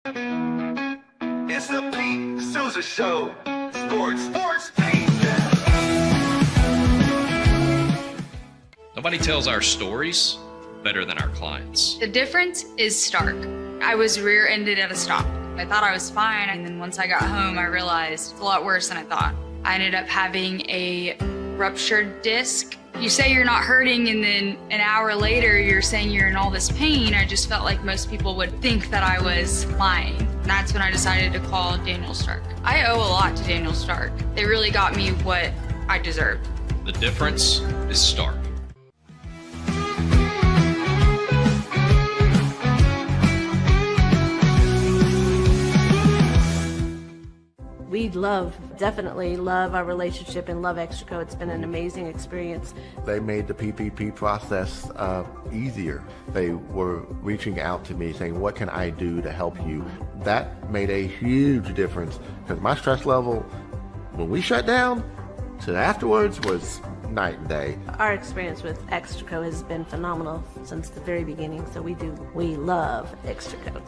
It's the Pete Sousa Show. Sports, Pete. Nobody tells our stories better than our clients. The difference is stark. I was rear-ended at a stop. I thought I was fine, and then once I got home, I realized it's a lot worse than I thought. I ended up having a ruptured disc. You say you're not hurting, and then an hour later, you're saying you're in all this pain. I just felt like most people would think that I was lying. And that's when I decided to call Daniel Stark. I owe a lot to Daniel Stark. They really got me what I deserved. The difference is stark. We definitely love our relationship and love Extraco. It's been an amazing experience. They made the PPP process easier. They were reaching out to me saying, what can I do to help you? That made a huge difference because my stress level, when we shut down, to afterwards was night and day. Our experience with Extraco has been phenomenal since the very beginning, so we love Extraco.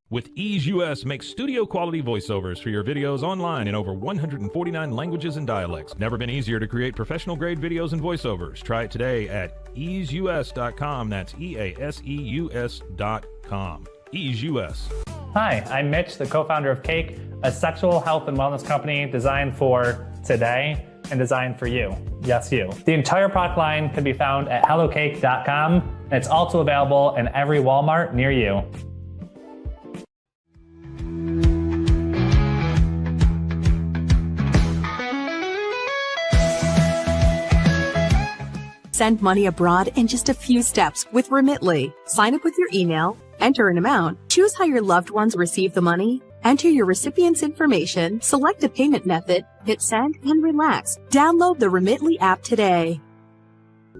With Ease US makes studio quality voiceovers for your videos online in over 149 languages and dialects. Never been easier to create professional grade videos and voiceovers. Try it today at easeus.com. That's EASEUS.com. Ease US. Hi, I'm Mitch, the co-founder of Cake, a sexual health and wellness company designed for today and designed for you. Yes, you. The entire product line can be found at hellocake.com, and it's also available in every Walmart near you. Send money abroad in just a few steps with Remitly. Sign up with your email, enter an amount, choose how your loved ones receive the money, enter your recipient's information, select a payment method, hit send, and relax. Download the Remitly app today.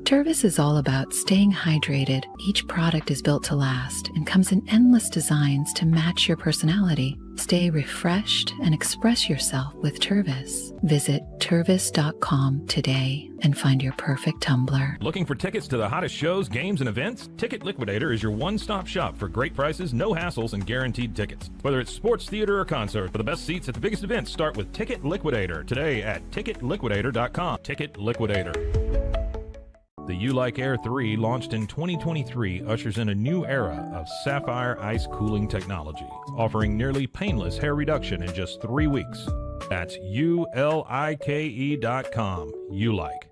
Tervis is all about staying hydrated. Each product is built to last and comes in endless designs to match your personality. Stay refreshed and express yourself with Tervis. Visit tervis.com today and find your perfect tumbler. Looking for tickets to the hottest shows, games, and events? Ticket Liquidator is your one-stop shop for great prices, no hassles, and guaranteed tickets. Whether it's sports, theater, or concert, for the best seats at the biggest events, start with Ticket Liquidator today at ticketliquidator.com. Ticket Liquidator. The You Like Air 3, launched in 2023, ushers in a new era of sapphire ice cooling technology, offering nearly painless hair reduction in just 3 weeks. That's ULIKE.com. You Like.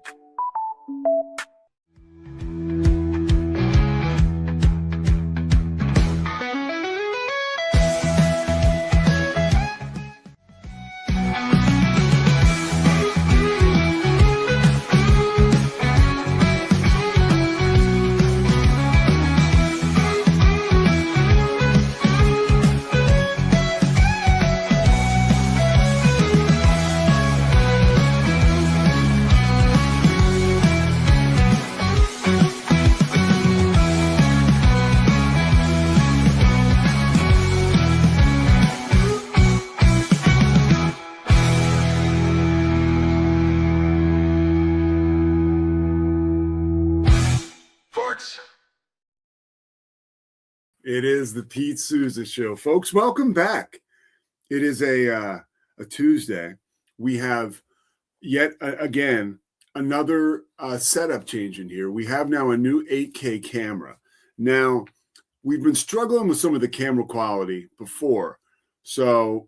It is the Pete Sousa Show. Folks, welcome back. It is a Tuesday. We have yet again another setup change in here. We have now a new 8K camera. Now, we've been struggling with some of the camera quality before. So,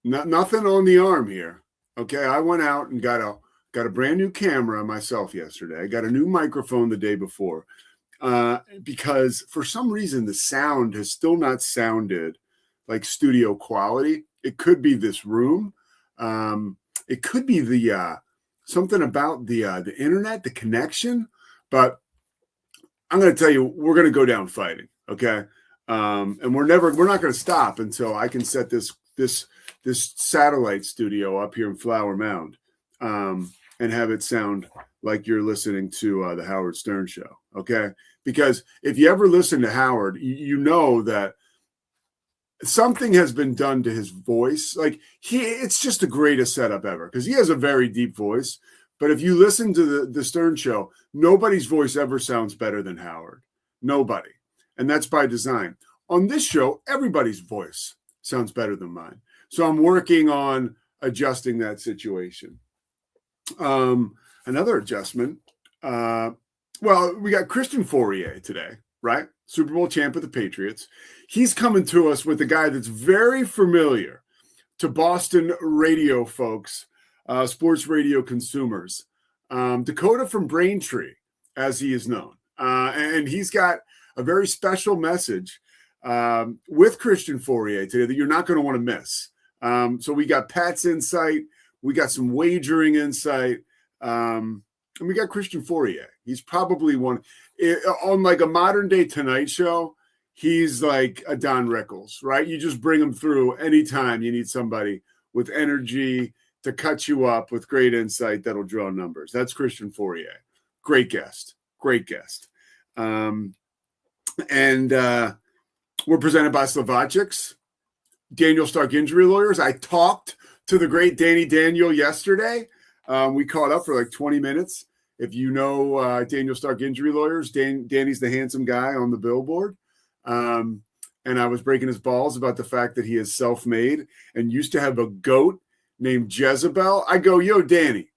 nothing on the arm here. Okay, I went out and got a brand new camera myself yesterday. I got a new microphone the day before. Because for some reason the sound has still not sounded like studio quality. It could be this room. It could be the something about the internet, the connection. But I'm going to tell you, we're going to go down fighting, okay? And we're not going to stop until I can set this satellite studio up here in Flower Mound and have it sound like you're listening to the Howard Stern show, okay? Because if you ever listen to Howard, you know that something has been done to his voice. Like it's just the greatest setup ever because he has a very deep voice. But if you listen to the Stern show, nobody's voice ever sounds better than Howard. Nobody. And that's by design. On this show, everybody's voice sounds better than mine. So I'm working on adjusting that situation. Another adjustment. Well, we got Christian Fauria today, right? Super Bowl champ with the Patriots. He's coming to us with a guy that's very familiar to Boston radio folks, sports radio consumers. Dakota from Braintree, as he is known. And he's got a very special message with Christian Fauria today that you're not going to want to miss. So we got Pat's insight. We got some wagering insight. And we got Christian Fauria. He's probably one on like a modern day Tonight Show. He's like a Don Rickles, right? You just bring him through anytime you need somebody with energy to cut you up with great insight that'll draw numbers. That's Christian Fauria. Great guest. Great guest. And we're presented by Slovaceks, Daniel Stark Injury Lawyers. I talked to the great Danny Daniel yesterday. We caught up for like 20 minutes. If you know Daniel Stark Injury Lawyers, Danny's the handsome guy on the billboard. And I was breaking his balls about the fact that he is self-made and used to have a goat named Jezebel. I go, yo, Danny,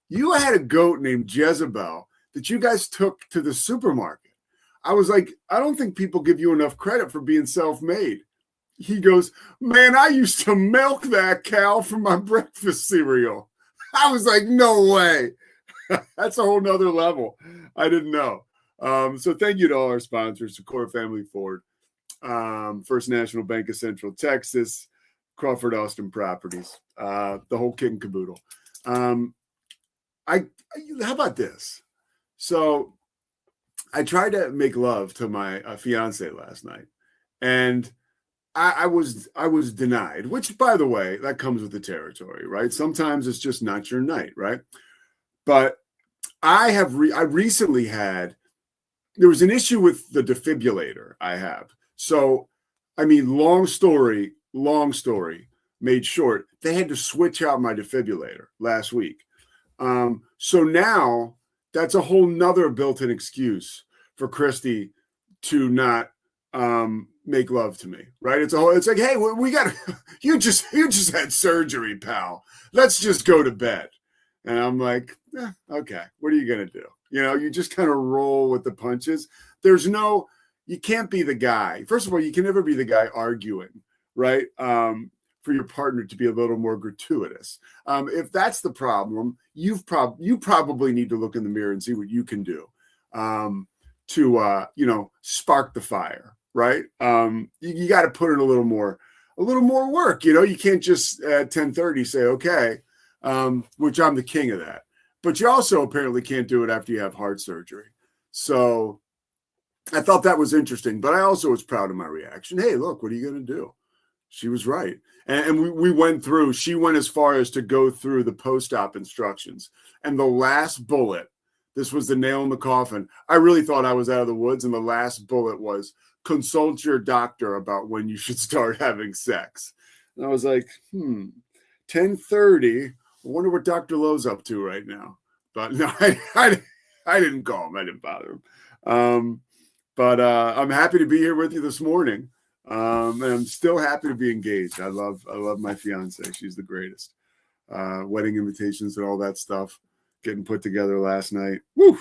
you had a goat named Jezebel that you guys took to the supermarket. I was like, I don't think people give you enough credit for being self-made. He goes, man, I used to milk that cow for my breakfast cereal. I was like, no way. That's a whole nother level. I didn't know. So thank you to all our sponsors, Dakota Family Ford, First National Bank of Central Texas, Crawford Austin Properties, the whole kit and caboodle. How about this? So I tried to make love to my fiance last night, and I was denied, which, by the way, that comes with the territory, right? Sometimes it's just not your night, right? But I recently had, there was an issue with the defibrillator I have. So, I mean, long story made short, they had to switch out my defibrillator last week. So now that's a whole nother built-in excuse for Christy to not make love to me, right? It's like, hey, we got you just had surgery, pal. Let's just go to bed. And I'm like, okay, what are you gonna do? You know, you just kind of roll with the punches. You can't be the guy. First of all, you can never be the guy arguing, right? For your partner to be a little more gratuitous. If that's the problem, you probably need to look in the mirror and see what you can do to spark the fire, right? You got to put in a little more work. You know, you can't just at 10:30 say okay, which I'm the king of that. But you also apparently can't do it after you have heart surgery. So I thought that was interesting, but I also was proud of my reaction. Hey, look, what are you going to do? She was right. And we went through, she went as far as to go through the post-op instructions. And the last bullet, this was the nail in the coffin. I really thought I was out of the woods. And the last bullet was, consult your doctor about when you should start having sex. And I was like, 10:30. I wonder what Dr. Lowe's up to right now. But no, I didn't call him. I didn't bother him. But I'm happy to be here with you this morning. And I'm still happy to be engaged. I love my fiance. She's the greatest. Wedding invitations and all that stuff getting put together last night. Woo!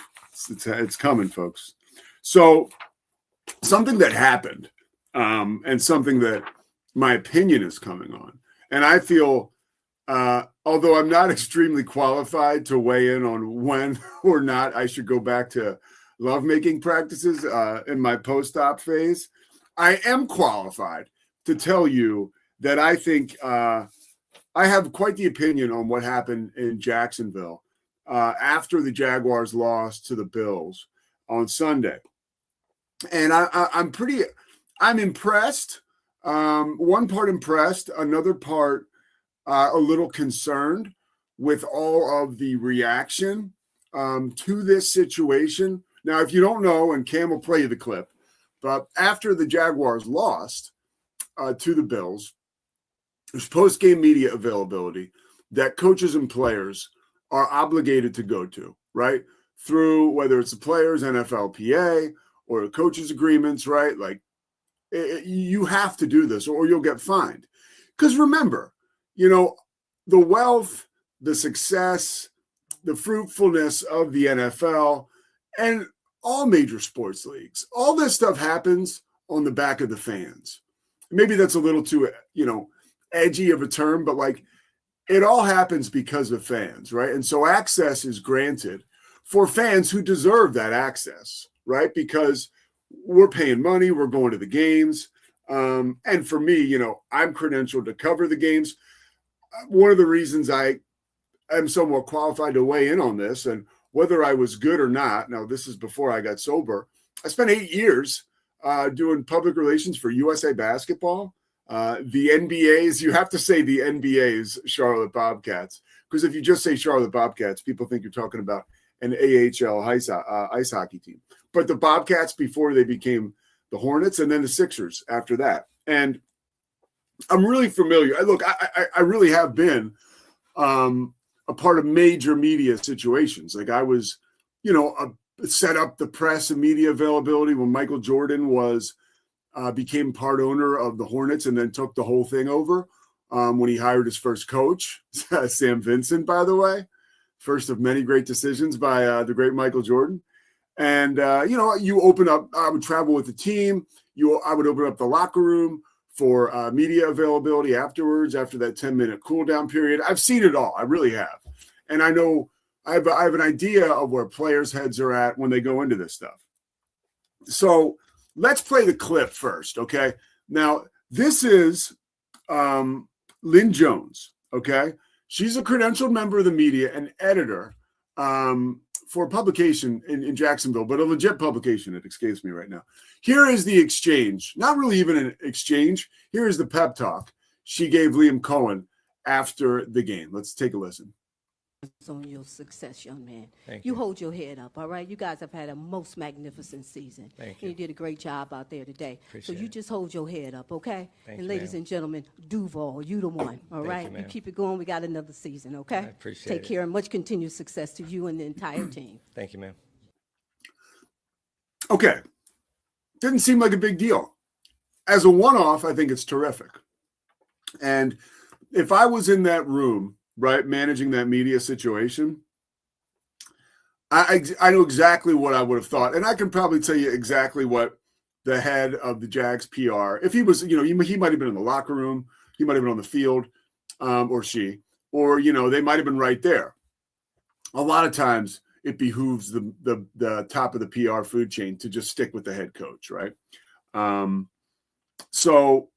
It's coming, folks. So something that happened, and something that my opinion is coming on. And I feel, although I'm not extremely qualified to weigh in on when or not I should go back to lovemaking practices in my post-op phase, I am qualified to tell you that I think I have quite the opinion on what happened in Jacksonville after the Jaguars lost to the Bills on Sunday. And I'm impressed. One part impressed, another part a little concerned with all of the reaction to this situation. Now, if you don't know, and Cam will play you the clip, but after the Jaguars lost to the Bills, there's post-game media availability that coaches and players are obligated to go to, right? Through whether it's the players, NFLPA, or the coaches' agreements, right? Like, you have to do this or you'll get fined. Because remember, the wealth, the success, the fruitfulness of the NFL and all major sports leagues, all this stuff happens on the back of the fans. Maybe that's a little too, edgy of a term, but like it all happens because of fans, right? And so access is granted for fans who deserve that access, right? Because we're paying money, we're going to the games. And for me, I'm credentialed to cover the games. One of the reasons I am somewhat qualified to weigh in on this, and whether I was good or not, now this is before I got sober, I spent 8 years doing public relations for USA Basketball. The NBA's, you have to say the NBA's Charlotte Bobcats, because if you just say Charlotte Bobcats, people think you're talking about an AHL ice hockey team. But the Bobcats before they became the Hornets, and then the Sixers after that. And I'm really familiar. Look, I really have been a part of major media situations. Like I was, set up the press and media availability when Michael Jordan became part owner of the Hornets and then took the whole thing over when he hired his first coach, Sam Vincent, by the way, first of many great decisions by the great Michael Jordan. And, you open up, I would travel with the team. I would open up the locker room for media availability afterwards, after that 10-minute cool down period. I've seen it all. I really have. And I know I have an idea of where players' heads are at when they go into this stuff. So let's play the clip first, okay? Now, this is Lynn Jones, okay? She's a credentialed member of the media and editor for a publication in Jacksonville, but a legit publication. It escapes me right now. Here is the exchange. Not really even an exchange. Here is the pep talk she gave Liam Cohen after the game. Let's take a listen. On your success, young man. Thank you. Hold your head up, all right? You guys have had a most magnificent season. Thank you. You did a great job out there today. Appreciate so you it. just hold your head up, okay? Thank and you, ladies ma'am. and gentlemen, Duval, you the one, all Thank right? you, ma'am. keep it going. We got another season, okay? I appreciate Take it. care and much continued success to you and the entire team. Thank you, ma'am. Okay. Didn't seem like a big deal. As a one-off, I think it's terrific. And if I was in that room, right, managing that media situation, I know exactly what I would have thought. And I can probably tell you exactly what the head of the Jags PR, if he was, he might have been in the locker room, he might have been on the field, or she, or, they might have been right there. A lot of times it behooves the top of the PR food chain to just stick with the head coach, right? So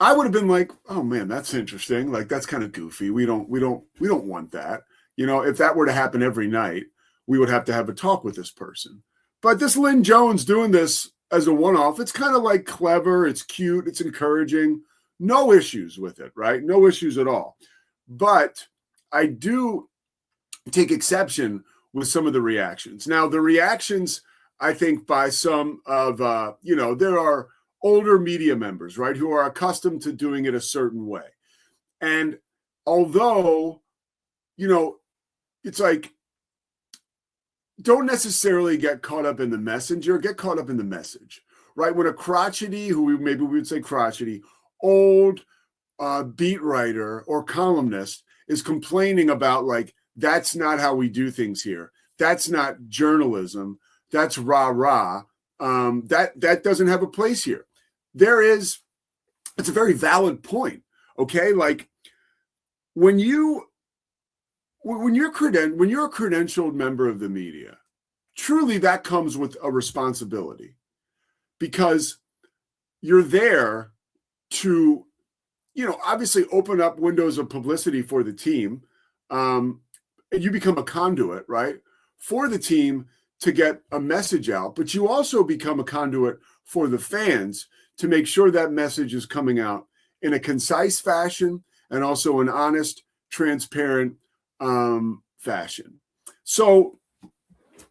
I would have been like, oh man, that's interesting. Like, that's kind of goofy. We don't want that. If that were to happen every night, we would have to have a talk with this person. But this Lynn Jones doing this as a one-off, it's kind of like clever. It's cute. It's encouraging. No issues with it, right? No issues at all. But I do take exception with some of the reactions. Now, the reactions, I think, by some of, there are older media members, right, who are accustomed to doing it a certain way. And although, it's like, don't necessarily get caught up in the messenger, get caught up in the message, right? When a crotchety, maybe we would say crotchety, old beat writer or columnist is complaining about, like, that's not how we do things here. That's not journalism. That's rah-rah. That doesn't have a place here. It's a very valid point, okay? Like, when you're a credentialed member of the media, truly that comes with a responsibility, because you're there to, obviously open up windows of publicity for the team. You become a conduit, right, for the team to get a message out, but you also become a conduit for the fans to make sure that message is coming out in a concise fashion and also an honest, transparent fashion. So,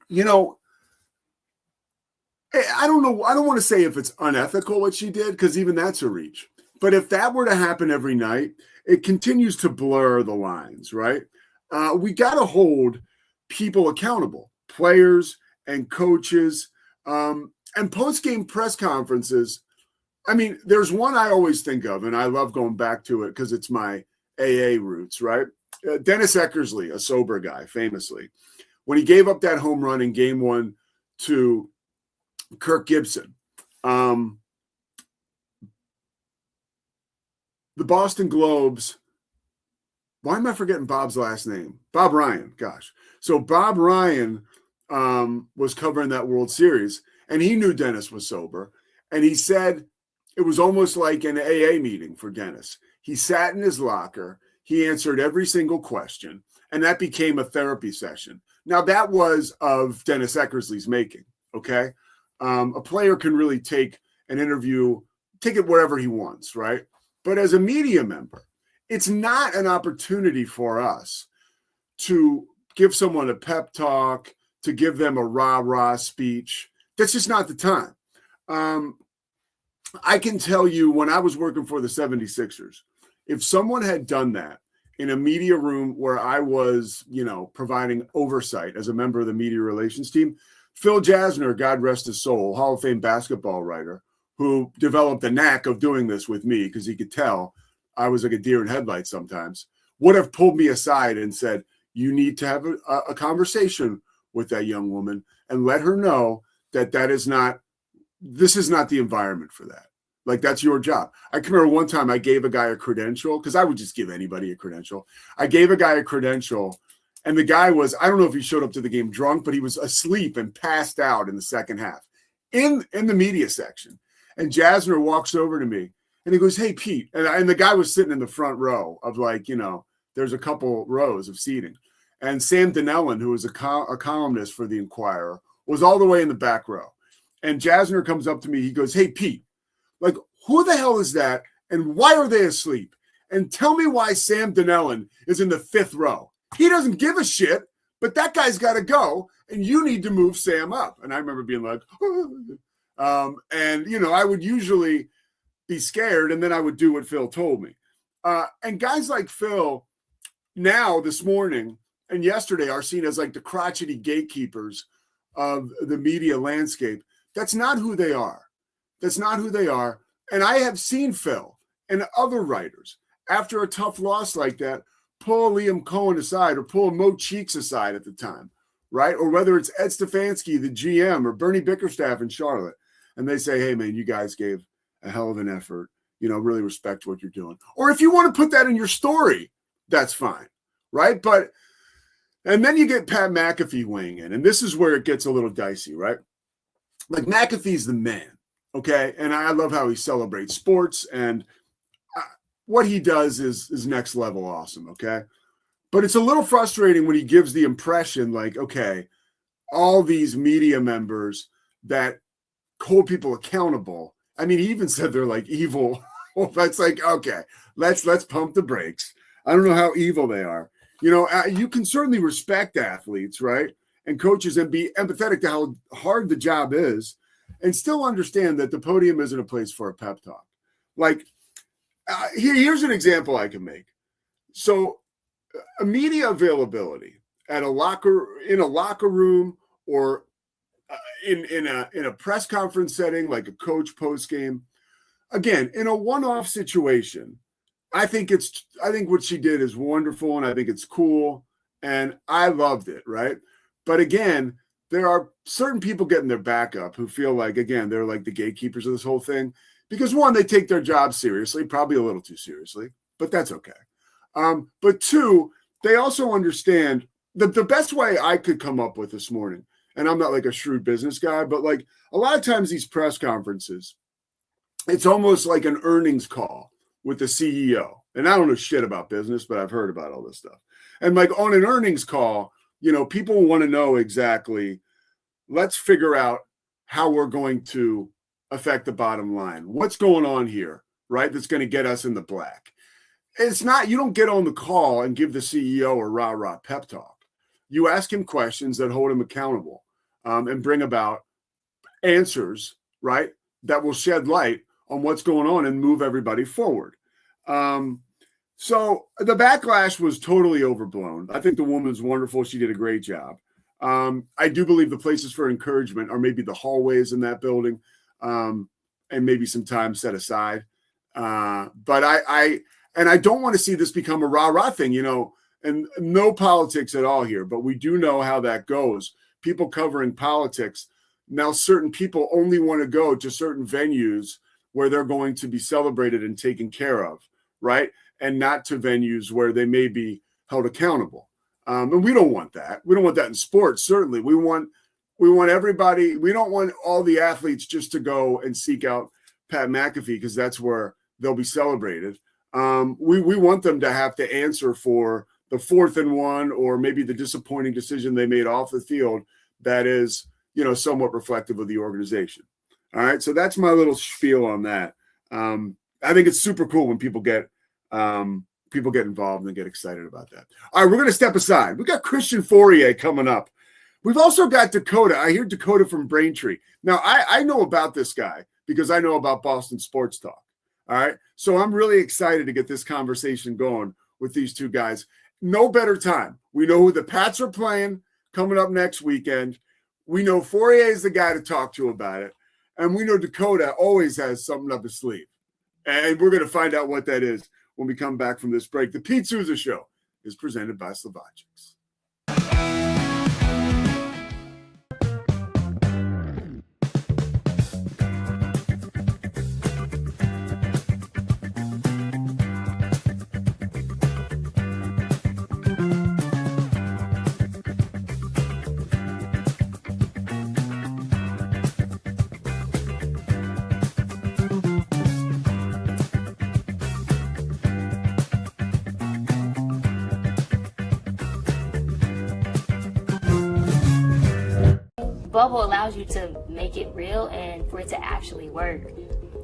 you know, I don't know. I don't want to say if it's unethical what she did, because even that's a reach. But if that were to happen every night, it continues to blur the lines, right? We got to hold people accountable, players and coaches, and post-game press conferences. I mean, there's one I always think of, and I love going back to it because it's my AA roots, right? Dennis Eckersley, a sober guy, famously, when he gave up that home run in game 1 to Kirk Gibson, the Boston Globes, why am I forgetting Bob's last name? Bob Ryan, gosh. So Bob Ryan was covering that World Series, and he knew Dennis was sober, and he said it was almost like an AA meeting for Dennis. He sat in his locker, he answered every single question, and that became a therapy session. Now, that was of Dennis Eckersley's making, okay? A player can really take an interview, take it wherever he wants, right? But as a media member, it's not an opportunity for us to give someone a pep talk, to give them a rah-rah speech. That's just not the time. I can tell you, when I was working for the 76ers, if someone had done that in a media room where I was, you know, providing oversight as a member of the media relations team, Phil Jasner, God rest his soul, Hall of Fame basketball writer, who developed the knack of doing this with me because he could tell I was like a deer in headlights sometimes, would have pulled me aside and said, you need to have a conversation with that young woman and let her know that this is not the environment for that. Like, that's your job. I can remember one time I gave a guy a credential, because I would just give anybody a credential. I gave a guy a credential, and the guy was, I don't know if he showed up to the game drunk, but he was asleep and passed out in the second half in the media section. And Jasner walks over to me and he goes, hey, Pete. And the guy was sitting in the front row of, like, you know, there's a couple rows of seating. And Sam Donnellan, who was a columnist for the Inquirer, was all the way in the back row. And Jasner comes up to me. He goes, hey, Pete, like, who the hell is that? And why are they asleep? And tell me why Sam Donnellan is in the 5th row. He doesn't give a shit, but that guy's got to go, and you need to move Sam up. And I remember being like, and, you know, I would usually be scared, and then I would do what Phil told me. And guys like Phil now, this morning and yesterday, are seen as like the crotchety gatekeepers of the media landscape. That's not who they are. That's not who they are. And I have seen Phil and other writers, after a tough loss like that, pull Liam Cohen aside or pull Mo Cheeks aside at the time, right? Or whether it's Ed Stefanski, the GM, or Bernie Bickerstaff in Charlotte, and they say, hey, man, you guys gave a hell of an effort. You know, really respect what you're doing. Or if you want to put that in your story, that's fine, right? But, and then you get Pat McAfee weighing in, and this is where it gets a little dicey, right? Like, McAfee's the man, okay? And I love how he celebrates sports, and what he does is next level awesome, okay? But it's a little frustrating when he gives the impression like, okay, all these media members that hold people accountable. I mean, he even said they're like evil. That's like, okay, let's pump the brakes. I don't know how evil they are. You know, you can certainly respect athletes, right? And coaches, and be empathetic to how hard the job is, and still understand that the podium isn't a place for a pep talk. Like, here's an example I can make. So, a media availability in a locker room, or in a press conference setting, like a coach post game. Again, in a one-off situation, I think what she did is wonderful, and I think it's cool, and I loved it, right? But again, there are certain people getting their back up who feel like, again, they're like the gatekeepers of this whole thing. Because one, they take their job seriously, probably a little too seriously, but that's okay. But two, they also understand the best way I could come up with this morning, and I'm not like a shrewd business guy, but like a lot of times these press conferences, it's almost like an earnings call with the CEO. And I don't know shit about business, but I've heard about all this stuff. And like on an earnings call, you know, people want to know exactly, let's figure out how we're going to affect the bottom line. What's going on here, right? That's going to get us in the black. It's not, you don't get on the call and give the CEO a rah-rah pep talk. you ask him questions that hold him accountable and bring about answers, right, that will shed light on what's going on and move everybody forward. So the backlash was totally overblown. I think the woman's wonderful. She did a great job. I do believe the places for encouragement are maybe the hallways in that building, and maybe some time set aside. But I don't want to see this become a rah-rah thing, and no politics at all here, but we do know how that goes. People covering politics. Now, certain people only want to go to certain venues where they're going to be celebrated and taken care of, right? And not to venues where they may be held accountable. And we don't want that. We don't want that in sports, certainly. We want everybody. We don't want all the athletes just to go and seek out Pat McAfee because that's where they'll be celebrated. We want them to have to answer for the 4th and 1 or maybe the disappointing decision they made off the field that is, somewhat reflective of the organization. All right, so that's my little spiel on that. I think it's super cool when people get involved and get excited about that. All right, we're going to step aside. We got Christian Fauria coming up. We've also got Dakota. I hear Dakota from Braintree. Now, I know about this guy because I know about Boston Sports Talk. All right, so I'm really excited to get this conversation going with these two guys. No better time. We know who the Pats are playing coming up next weekend. We know Fauria is the guy to talk to about it. And we know Dakota always has something up his sleeve. And we're going to find out what that is when we come back from this break. The Pete Sousa Show is presented by Slovakics. Bubble allows you to make it real and for it to actually work.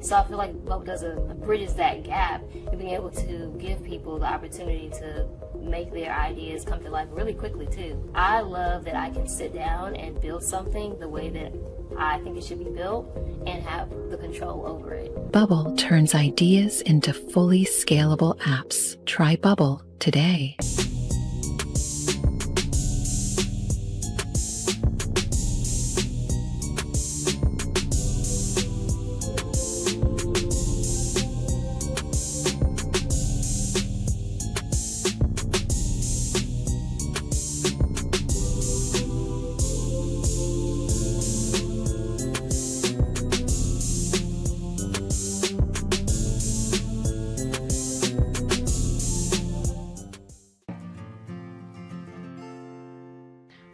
So I feel like Bubble bridges that gap and being able to give people the opportunity to make their ideas come to life really quickly too. I love that I can sit down and build something the way that I think it should be built and have the control over it. Bubble turns ideas into fully scalable apps. Try Bubble today.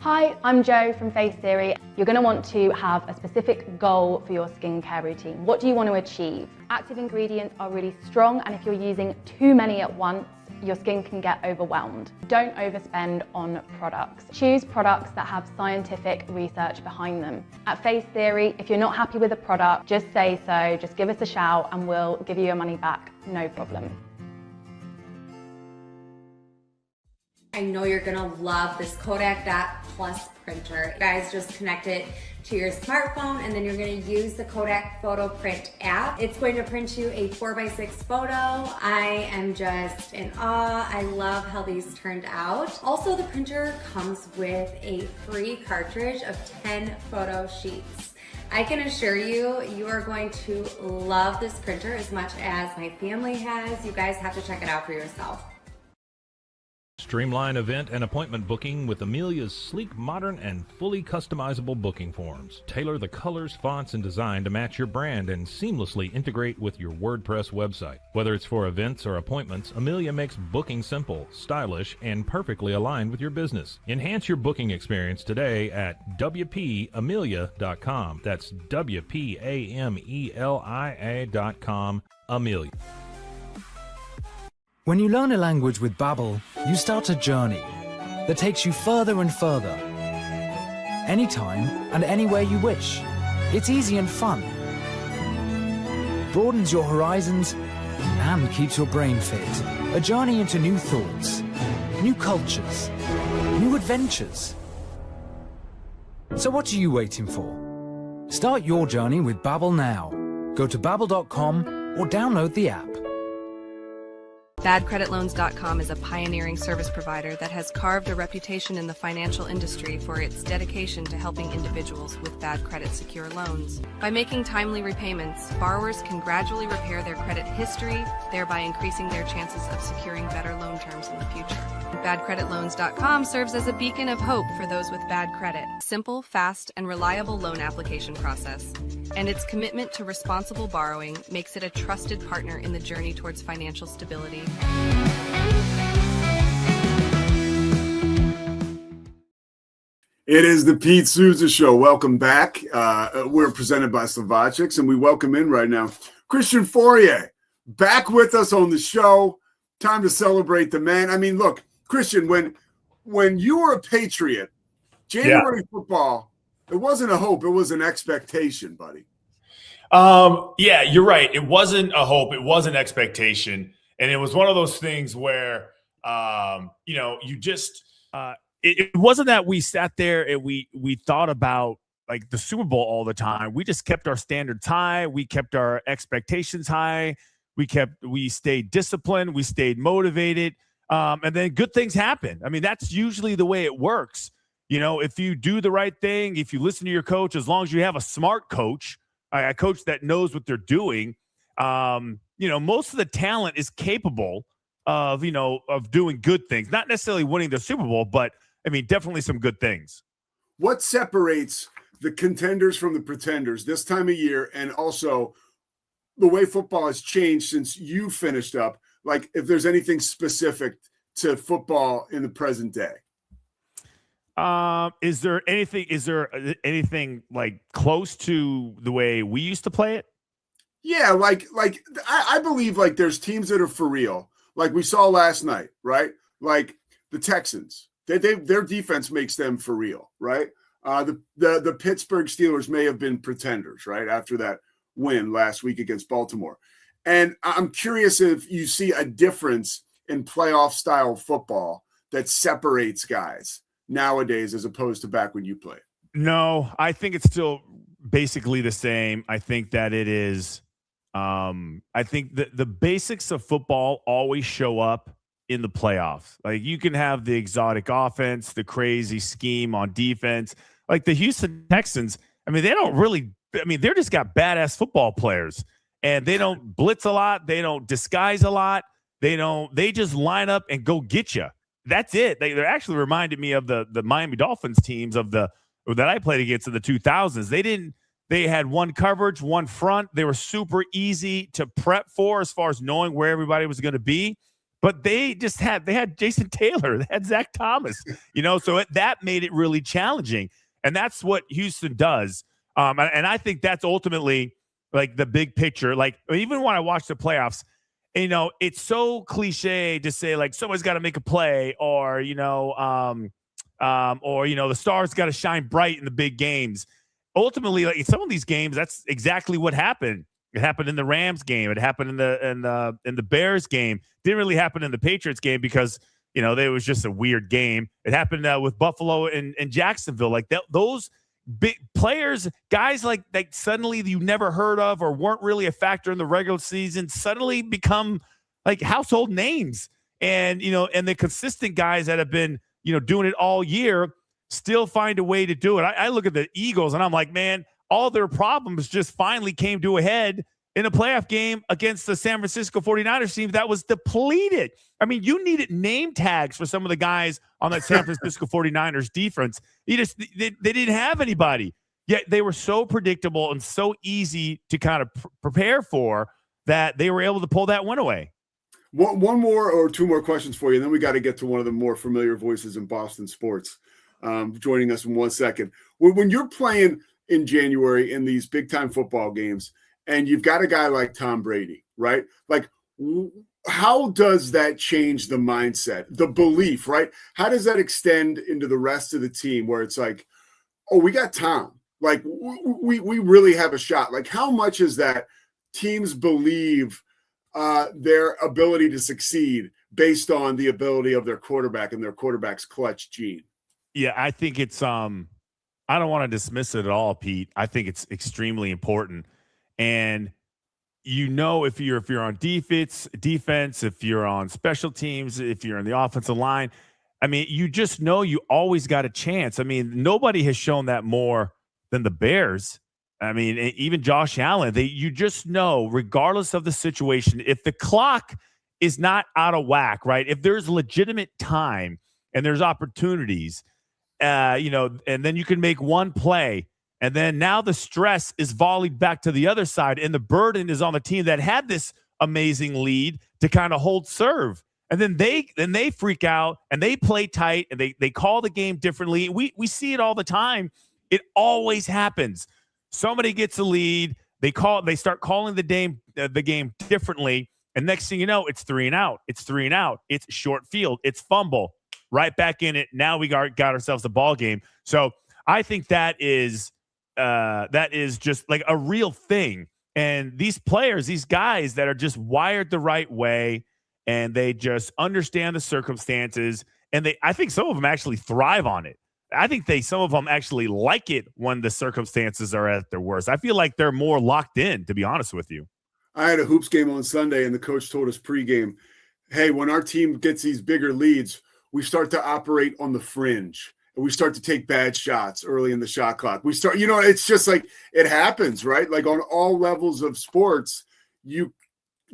Hi, I'm Jo from Face Theory. You're going to want to have a specific goal for your skincare routine. What do you want to achieve? Active ingredients are really strong, and if you're using too many at once, your skin can get overwhelmed. Don't overspend on products. Choose products that have scientific research behind them. At Face Theory, if you're not happy with a product, just say so, just give us a shout and we'll give you your money back, no problem. I know you're gonna love this Kodak Dot Plus printer. You guys just connect it to your smartphone and then you're gonna use the Kodak Photo Print app. It's going to print you a 4x6 photo. I am just in awe. I love how these turned out. Also, the printer comes with a free cartridge of 10 photo sheets. I can assure you, you are going to love this printer as much as my family has. You guys have to check it out for yourself. Streamline event and appointment booking with Amelia's sleek, modern, and fully customizable booking forms. Tailor the colors, fonts, and design to match your brand and seamlessly integrate with your WordPress website. Whether it's for events or appointments, Amelia makes booking simple, stylish, and perfectly aligned with your business. Enhance your booking experience today at WPAmelia.com. That's WPAMELIA.com. Amelia. When you learn a language with Babbel, you start a journey that takes you further and further. Anytime and anywhere you wish. It's easy and fun. Broadens your horizons and keeps your brain fit. A journey into new thoughts, new cultures, new adventures. So what are you waiting for? Start your journey with Babbel now. Go to babbel.com or download the app. BadCreditLoans.com is a pioneering service provider that has carved a reputation in the financial industry for its dedication to helping individuals with bad credit secure loans. By making timely repayments, borrowers can gradually repair their credit history, thereby increasing their chances of securing better loan terms in the future. BadCreditLoans.com serves as a beacon of hope for those with bad credit. Simple, fast, and reliable loan application process. And its commitment to responsible borrowing makes it a trusted partner in the journey towards financial stability. It is the Pete Sousa Show. Welcome back. We're presented by Slovacics, and we welcome in right now Christian Fauria, back with us on the show. Time to celebrate the man. I mean, look, Christian, when you were a Patriot, January football, it wasn't a hope, it was an expectation, buddy. Yeah, you're right. It wasn't a hope, it was an expectation. And it was one of those things where, you just it wasn't that we sat there and we thought about like the Super Bowl all the time. We just kept our standards high. We kept our expectations high. We stayed disciplined. We stayed motivated. And then good things happen. I mean, that's usually the way it works. You know, if you do the right thing, if you listen to your coach, as long as you have a smart coach, a coach that knows what they're doing, most of the talent is capable of doing good things, not necessarily winning the Super Bowl, but I mean, definitely some good things. What separates the contenders from the pretenders this time of year, and also the way football has changed since you finished up? Like, if there's anything specific to football in the present day. Is there anything like close to the way we used to play it? Yeah, I believe like there's teams that are for real. Like we saw last night, right? Like the Texans. Their defense makes them for real, right? The Pittsburgh Steelers may have been pretenders, right, after that win last week against Baltimore. And I'm curious if you see a difference in playoff style football that separates guys nowadays as opposed to back when you played. No, I think it's still basically the same. I think that it is. I think that the basics of football always show up in the playoffs. Like you can have the exotic offense, the crazy scheme on defense, like the Houston Texans. I mean, they're just got badass football players, and they don't blitz a lot. They don't disguise a lot. They just line up and go get you. That's it. They actually reminded me of the Miami Dolphins teams that I played against in the 2000s. They had one coverage, one front. They were super easy to prep for as far as knowing where everybody was going to be. But they had Jason Taylor, they had Zach Thomas, so that made it really challenging. And that's what Houston does. And I think that's ultimately like the big picture. Like even when I watch the playoffs, it's so cliche to say like someone's got to make a play or the stars got to shine bright in the big games. Ultimately, like in some of these games, that's exactly what happened. It happened in the Rams game. It happened in the Bears game. Didn't really happen in the Patriots game because it was just a weird game. It happened with Buffalo and Jacksonville. Like those big players, guys like suddenly you never heard of or weren't really a factor in the regular season, suddenly become like household names. And and the consistent guys that have been doing it all year still find a way to do it. I look at the Eagles and I'm like, man, all their problems just finally came to a head in a playoff game against the San Francisco 49ers team that was depleted. I mean, you needed name tags for some of the guys on that San Francisco 49ers defense. They didn't have anybody. Yet they were so predictable and so easy to kind of prepare for that they were able to pull that win away. One more or two more questions for you, and then we got to get to one of the more familiar voices in Boston sports joining us in 1 second. When you're playing in January in these big-time football games, and you've got a guy like Tom Brady, right? Like, how does that change the mindset, the belief, right? How does that extend into the rest of the team where it's like, oh, we got Tom. Like, we really have a shot. Like, how much is that teams believe their ability to succeed based on the ability of their quarterback and their quarterback's clutch gene? Yeah, I think it's I don't want to dismiss it at all, Pete. I think it's extremely important. And if you're on defense, if you're on special teams, if you're in the offensive line, I mean, you just know you always got a chance. I mean, nobody has shown that more than the Bears. I mean, even Josh Allen, you just know, regardless of the situation, if the clock is not out of whack, right? If there's legitimate time and there's opportunities, and then you can make one play, and then now the stress is volleyed back to the other side, and the burden is on the team that had this amazing lead to kind of hold serve. And then they freak out and they play tight and they call the game differently. We see it all the time. It always happens. Somebody gets a lead, they start calling the game differently, and next thing you know, it's 3 and out. It's 3 and out. It's short field. It's fumble. Right back in it. Now we got ourselves a ball game. So I think that is just like a real thing. And these players, these guys that are just wired the right way, and they just understand the circumstances, and I think some of them actually thrive on it. I think some of them actually like it when the circumstances are at their worst. I feel like they're more locked in, to be honest with you. I had a hoops game on Sunday, and the coach told us pregame, hey, when our team gets these bigger leads, we start to operate on the fringe, and we start to take bad shots early in the shot clock. We start, it's just like it happens, right? Like on all levels of sports, it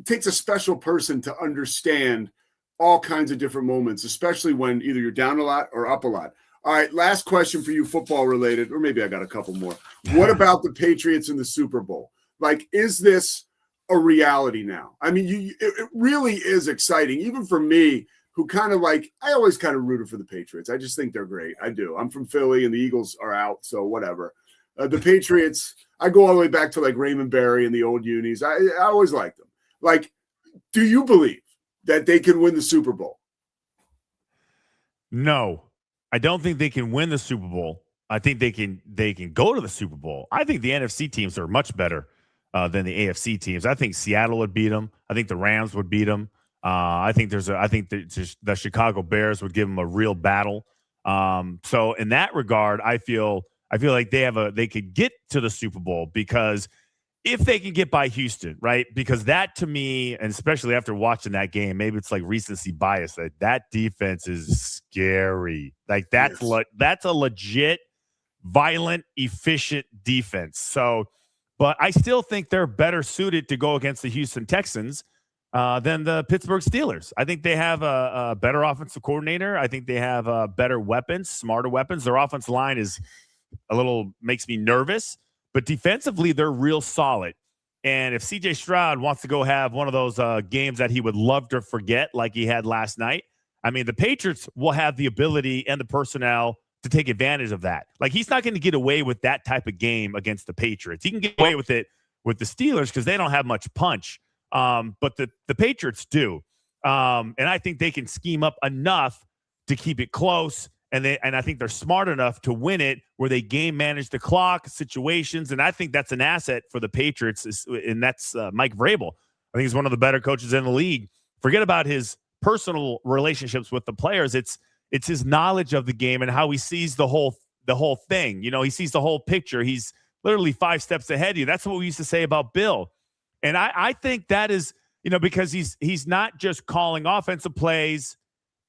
takes a special person to understand all kinds of different moments, especially when either you're down a lot or up a lot. All right, last question for you, football related, or maybe I got a couple more. What about the Patriots in the Super Bowl? Like, is this a reality now? I mean, it really is exciting, even for me, who kind of I always kind of rooted for the Patriots. I just think they're great. I do. I'm from Philly, and the Eagles are out, so whatever. The Patriots, I go all the way back to Raymond Berry and the old unis. I always liked them. Do you believe that they can win the Super Bowl? No, I don't think they can win the Super Bowl. I think they can go to the Super Bowl. I think the NFC teams are much better than the AFC teams. I think Seattle would beat them. I think the Rams would beat them. I think the Chicago Bears would give them a real battle. So in that regard, I feel like they could get to the Super Bowl, because if they can get by Houston, right? Because that, to me, and especially after watching that game, maybe it's like recency bias, that defense is scary. That's a legit, violent, efficient defense. So, but I still think they're better suited to go against the Houston Texans than the Pittsburgh Steelers. I think they have a better offensive coordinator. I think they have better weapons, smarter weapons. Their offensive line makes me nervous, but defensively, they're real solid. And if CJ Stroud wants to go have one of those games that he would love to forget, like he had last night, I mean, the Patriots will have the ability and the personnel to take advantage of that. He's not going to get away with that type of game against the Patriots. He can get away with it with the Steelers because they don't have much punch. But the Patriots do. And I think they can scheme up enough to keep it close. And I think they're smart enough to win it where they game manage the clock situations. And I think that's an asset for the Patriots. And that's Mike Vrabel. I think he's one of the better coaches in the league. Forget about his personal relationships with the players. It's his knowledge of the game and how he sees the whole thing. He sees the whole picture. He's literally 5 steps ahead of you. That's what we used to say about Bill. And I think that is, because he's not just calling offensive plays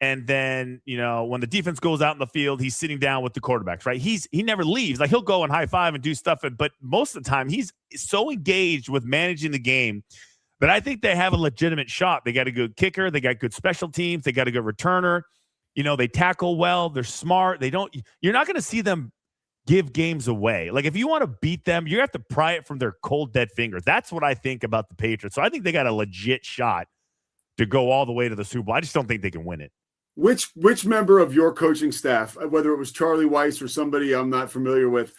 and then, when the defense goes out in the field, he's sitting down with the quarterbacks, right? He never leaves. He'll go and high five and do stuff, but most of the time he's so engaged with managing the game that I think they have a legitimate shot. They got a good kicker. They got good special teams. They got a good returner. They tackle well. They're smart. You're not going to see them give games away. If you want to beat them, you have to pry it from their cold, dead fingers. That's what I think about the Patriots. So I think they got a legit shot to go all the way to the Super Bowl. I just don't think they can win it. Which member of your coaching staff, whether it was Charlie Weiss or somebody I'm not familiar with,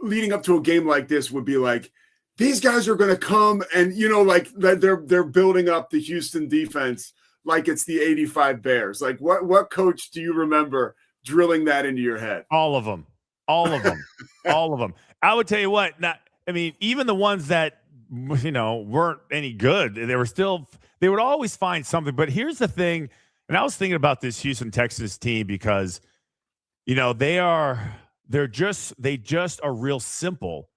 leading up to a game like this would be like, these guys are going to come and, they're building up the Houston defense like it's the 85 Bears. What coach do you remember drilling that into your head? All of them. All of them. All of them. I would tell you what, even the ones that, weren't any good, they would always find something. But here's the thing, and I was thinking about this Houston Texans team because they just are real simple,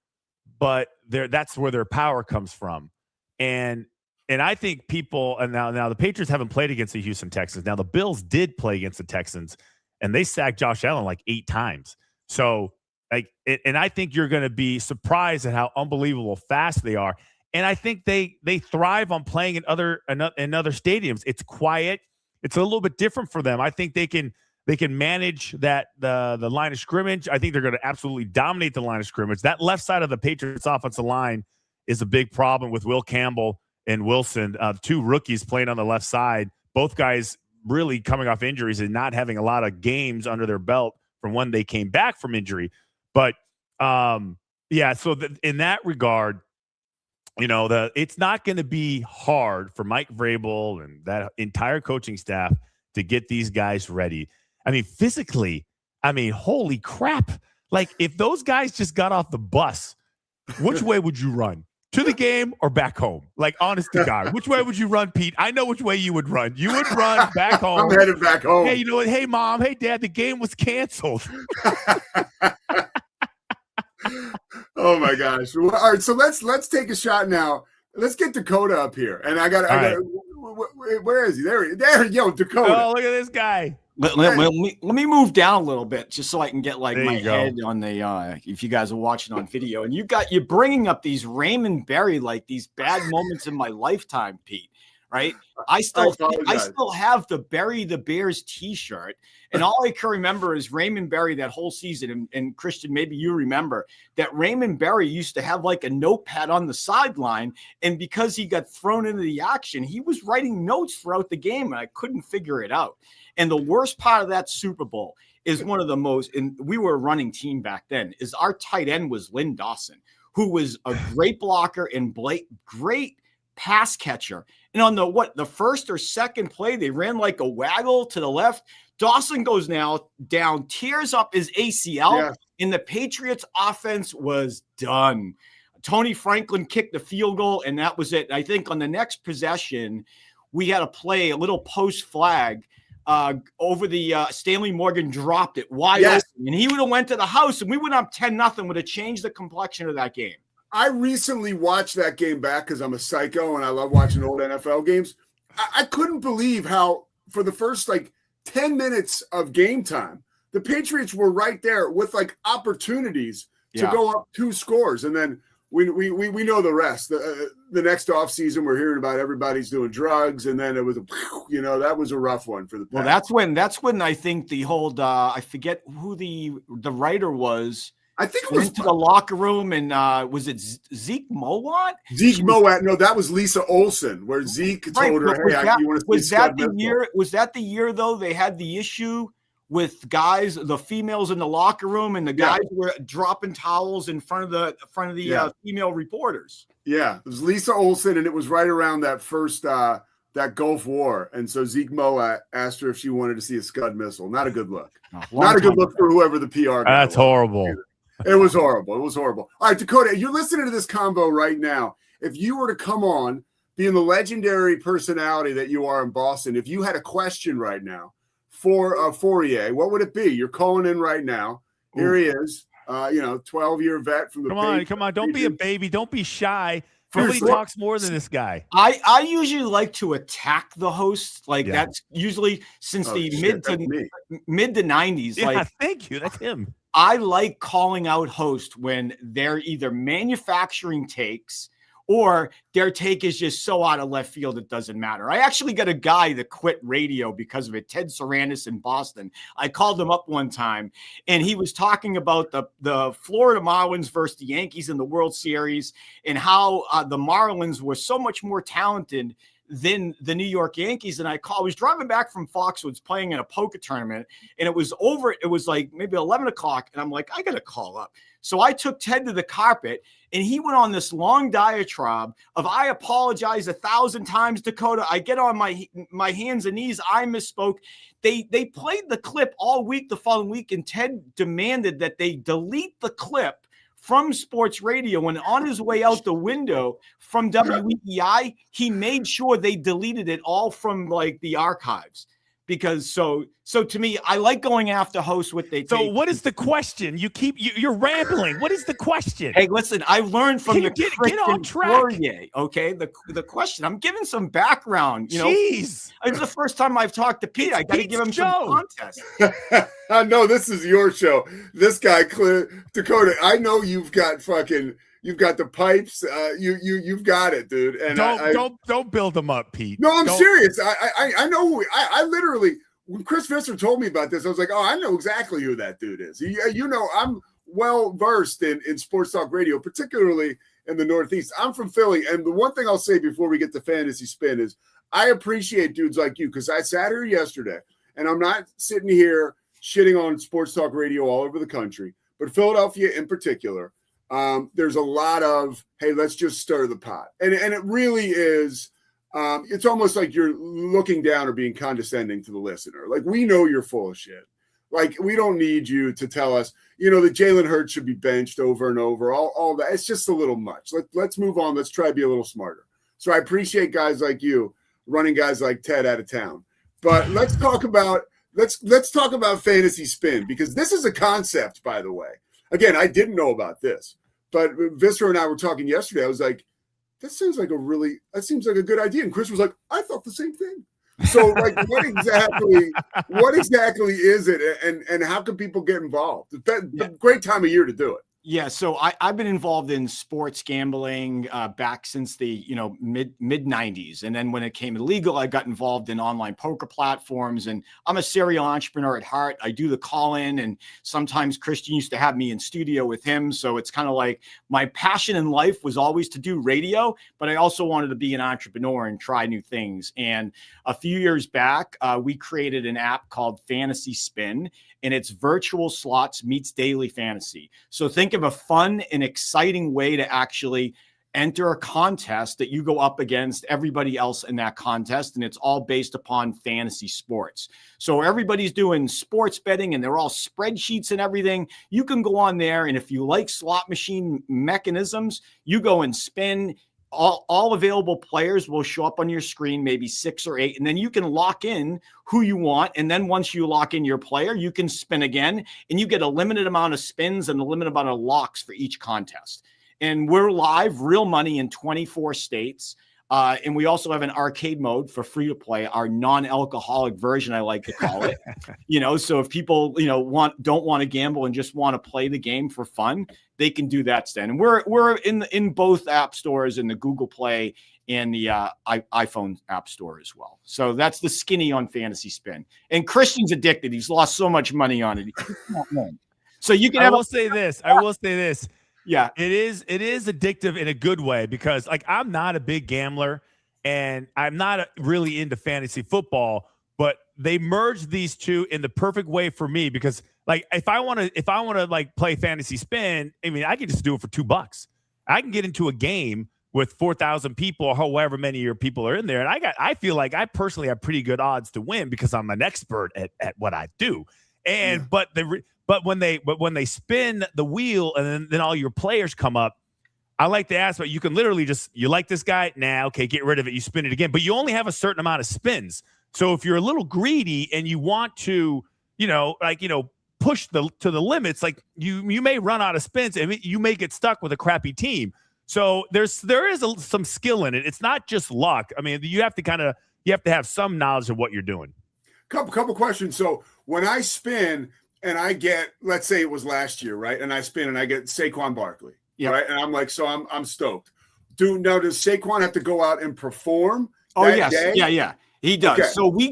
but that's where their power comes from. And I think people, and now the Patriots haven't played against the Houston Texans. Now the Bills did play against the Texans, and they sacked Josh Allen like 8 times. So and I think you're going to be surprised at how unbelievable fast they are. And I think they thrive on playing in other stadiums. It's quiet. It's a little bit different for them. I think they can manage that the line of scrimmage. I think they're going to absolutely dominate the line of scrimmage. That left side of the Patriots offensive line is a big problem with Will Campbell and Wilson, 2 rookies playing on the left side. Both guys really coming off injuries and not having a lot of games under their belt from when they came back from injury. But so in that regard, it's not going to be hard for Mike Vrabel and that entire coaching staff to get these guys ready. I mean, physically, holy crap. Like, if those guys just got off the bus, which way would you run? To the game or back home? Like, honest to God, which way would you run, Pete? I know which way you would run. You would run back home. I'm headed back home. Hey, you know what? Hey, Mom. Hey, Dad, the game was canceled. Oh my gosh! All right, so let's take a shot now. Let's get Dakota up here, and I got. Where is he? There, yo, Dakota. Oh, look at this guy. Let me move down a little bit just so I can get my head on the. If you guys are watching on video, and you're bringing up these Raymond Berry, like these bad moments in my lifetime, Pete. Right? I still have the Bury the Bears T-shirt, and all I can remember is Raymond Berry that whole season. And Christian, maybe you remember that Raymond Berry used to have like a notepad on the sideline, and because he got thrown into the action, he was writing notes throughout the game, and I couldn't figure it out. And the worst part of that Super Bowl is one of the most, and we were a running team back then, is our tight end was Lynn Dawson, who was a great blocker and great pass catcher. And on the first or second play, they ran like a waggle to the left. Dawson goes now down, tears up his ACL, and the Patriots offense was done. Tony Franklin kicked the field goal, and that was it. I think on the next possession, we had a little post flag over the Stanley Morgan dropped it wide open, and he would have went to the house, and we went up 10-0, would have changed the complexion of that game. I recently watched that game back because I'm a psycho and I love watching old NFL games. I couldn't believe how for the first 10 minutes of game time, the Patriots were right there with opportunities to go up 2 scores. And then we know the rest. The next offseason, we're hearing about everybody's doing drugs. And then it was, that was a rough one for the Pats. Well, that's when I think the whole, I forget who the writer was. I think it was into the locker room, and was it Zeke Mowat? Zeke Mowat. No, that was Lisa Olson, where Zeke told her, "Hey, you want to see was that the year? Was that the year though? They had the issue with guys, the females in the locker room, and the guys were dropping towels in front of the female reporters. Yeah, it was Lisa Olson, and it was right around that first that Gulf War, and so Zeke Mowat asked her if she wanted to see a Scud missile. Not a good look. Not a good look for whoever the PR guy That's horrible. It was horrible. It was horrible. All right, Dakota, you're listening to this convo right now. If you were to come on, being the legendary personality that you are in Boston, if you had a question right now for Fauria, what would it be? You're calling in right now. Here he is, 12-year vet from the Come on. Don't be a baby. Don't be shy. Nobody talks more than this guy. I usually like to attack the host. That's usually since the mid to 90s. Yeah, thank you. That's him. I like calling out hosts when they're either manufacturing takes or their take is just so out of left field it doesn't matter. I actually got a guy that quit radio because of it, Ted Sarandis in Boston. I called him up one time, and he was talking about the Florida Marlins versus the Yankees in the World Series and how the Marlins were so much more talented than the New York Yankees. And I was driving back from Foxwoods playing in a poker tournament, and it was over. It was like maybe 11 o'clock. And I'm like, I got to call up. So I took Ted to the carpet, and he went on this long diatribe of, I apologize 1,000 times, Dakota. I get on my hands and knees. I misspoke. They played the clip all week, the following week, and Ted demanded that they delete the clip from sports radio. And on his way out the window from WEEI, he made sure they deleted it all from the archives, because so to me, I like going after hosts what they So take. what is the question? You're rambling. What is the question? Hey, listen, I learned from Get on track. Fauria, okay? The question. I'm giving some background. Jeez. It's the first time I've talked to Pete. I got to give him some context. No, this is your show. This guy, Dakota. I know you've got the pipes. You've got it, dude. And don't build them up, Pete. No, I'm serious. I know. I literally, when Chris Visser told me about this, I was like, oh, I know exactly who that dude is. I'm well versed in sports talk radio, particularly in the Northeast. I'm from Philly, and the one thing I'll say before we get to fantasy spin is I appreciate dudes like you, because I sat here yesterday, and I'm not sitting here shitting on sports talk radio all over the country, but Philadelphia in particular. There's a lot of, hey, let's just stir the pot. And it really is, it's almost like you're looking down or being condescending to the listener. Like, we know you're full of shit. Like, we don't need you to tell us, that Jalen Hurts should be benched over and over, all that. It's just a little much. Let's move on. Let's try to be a little smarter. So I appreciate guys like you running guys like Ted out of town. But let's talk about fantasy spin, because this is a concept, by the way. Again, I didn't know about this, but Visser and I were talking yesterday. I was like, that seems like a good idea. And Chris was like, I thought the same thing. So, like, what exactly is it, and how can people get involved? It's a great time of year to do it. Yeah, so I've been involved in sports gambling back since the mid 90s, and then when it came illegal, I got involved in online poker platforms. And I'm a serial entrepreneur at heart. I do the call-in, and sometimes Christian used to have me in studio with him. So it's kind of like my passion in life was always to do radio, but I also wanted to be an entrepreneur and try new things. And a few years back, we created an app called Fantasy Spin, and it's virtual slots meets daily fantasy. So think of a fun and exciting way to actually enter a contest that you go up against everybody else in that contest, and it's all based upon fantasy sports. So everybody's doing sports betting, and they're all spreadsheets and everything. You can go on there, and if you like slot machine mechanisms, you go and spin. All available players will show up on your screen, maybe 6 or 8, and then you can lock in who you want. And then once you lock in your player, you can spin again, and you get a limited amount of spins and a limited amount of locks for each contest. And we're live, real money in 24 states. And we also have an arcade mode for free to play, our non-alcoholic version, I like to call it. So if people, don't want to gamble and just want to play the game for fun, they can do that instead. And we're in both app stores, in the Google Play and the iPhone app store as well. So that's the skinny on Fantasy Spin. And Christian's addicted. He's lost so much money on it. So you can. I will say this. Yeah, it is addictive in a good way, because like I'm not a big gambler and I'm not really into fantasy football, but they merged these two in the perfect way for me, because like if I want to like play Fantasy Spin, I mean, I can just do it for $2. I can get into a game with 4,000 people or however many of your people are in there, and I feel like I personally have pretty good odds to win because I'm an expert at what I do. And But when they spin the wheel and then all your players come up, I like to ask, but you can literally you like this guy? Nah, okay, get rid of it. You spin it again, but you only have a certain amount of spins. So if you're a little greedy and you want to, push to the limits, like you may run out of spins and you may get stuck with a crappy team. So there is some skill in it. It's not just luck. I mean, you have to have some knowledge of what you're doing. Couple questions. So when I spin and I get, let's say it was last year, right? And I spin and I get Saquon Barkley, right? And I'm like, so I'm stoked. Does Saquon have to go out and perform? Oh, yes. Day? Yeah. He does. Okay. So we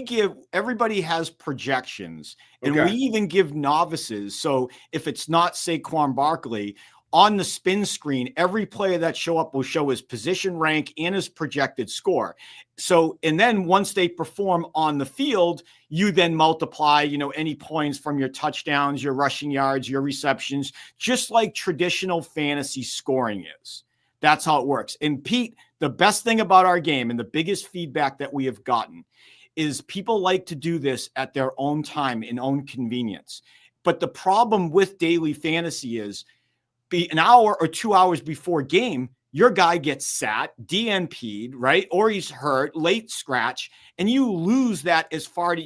give everybody has projections, and we even give novices. So if it's not Saquon Barkley, on the spin screen, every player that show up will show his position rank and his projected score. So, and then once they perform on the field, you then multiply, any points from your touchdowns, your rushing yards, your receptions, just like traditional fantasy scoring is. That's how it works. And Pete, the best thing about our game and the biggest feedback that we have gotten is people like to do this at their own time and own convenience. But the problem with daily fantasy is, be an hour or 2 hours before game, your guy gets sat, DNP'd, right? Or he's hurt, late scratch, and you lose that as part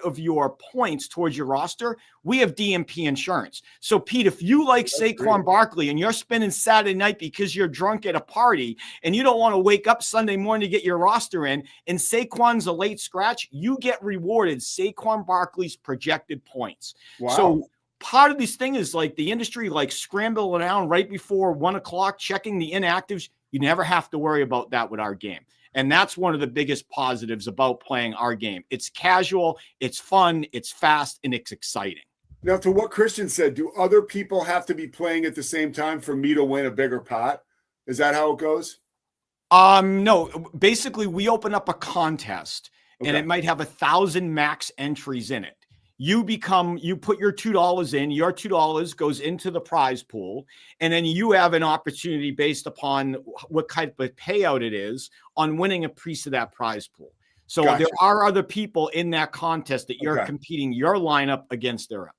of your points towards your roster. We have DNP insurance. So, Pete, if you like Saquon Barkley and you're spending Saturday night because you're drunk at a party and you don't want to wake up Sunday morning to get your roster in, and Saquon's a late scratch, you get rewarded Saquon Barkley's projected points. Wow. So, part of this thing is like the industry, like scrambling around right before 1 o'clock, checking the inactives. You never have to worry about that with our game. And that's one of the biggest positives about playing our game. It's casual, it's fun, it's fast, and it's exciting. Now, to what Christian said, do other people have to be playing at the same time for me to win a bigger pot? Is that how it goes? No, basically we open up a contest and it might have 1,000 max entries in it. You put your $2 in, your $2 goes into the prize pool, and then you have an opportunity based upon what type of payout it is on winning a piece of that prize pool. So there are other people in that contest that you're competing your lineup against their own.